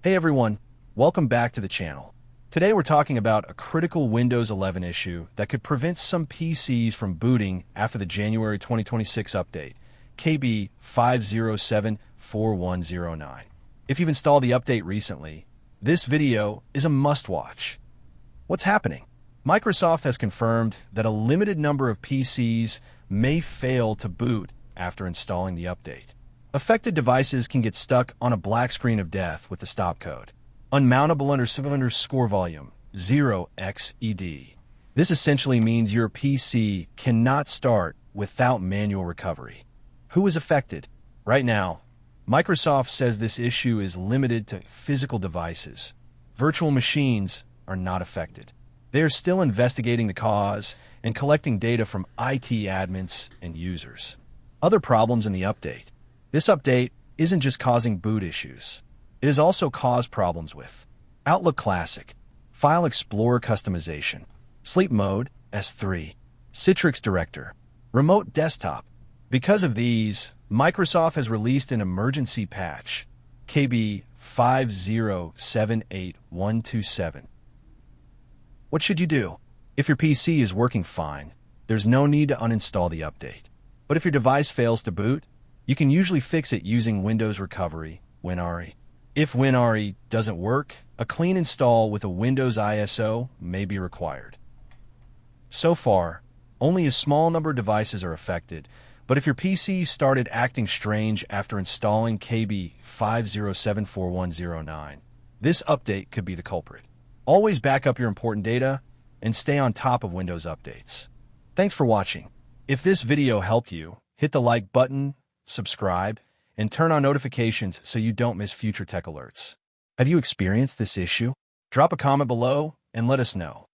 Hey everyone, welcome back to the channel. Today we're talking about a critical Windows 11 issue that could prevent some PCs from booting after the January 2026 update, KB5074109. If you've installed the update recently, this video is a must-watch. What's happening? Microsoft has confirmed that a limited number of PCs may fail to boot after installing the update. Affected devices can get stuck on a black screen of death with the stop code, unmountable _ volume 0xED. This essentially means your PC cannot start without manual recovery. Who is affected? Right now, Microsoft says this issue is limited to physical devices. Virtual machines are not affected. They are still investigating the cause and collecting data from IT admins and users. Other problems in the update. This update isn't just causing boot issues. It has also caused problems with Outlook Classic, File Explorer customization, Sleep Mode, S3, Citrix Director, Remote Desktop. Because of these, Microsoft has released an emergency patch, KB5074109. What should you do? If your PC is working fine, there's no need to uninstall the update. But if your device fails to boot, you can usually fix it using Windows Recovery, WinRE. If WinRE doesn't work, a clean install with a Windows ISO may be required. So far, only a small number of devices are affected, but if your PC started acting strange after installing KB5074109, this update could be the culprit. Always back up your important data and stay on top of Windows updates. Thanks for watching. If this video helped you, hit the like button, subscribe, and turn on notifications so you don't miss future tech alerts. Have you experienced this issue? Drop a comment below and let us know.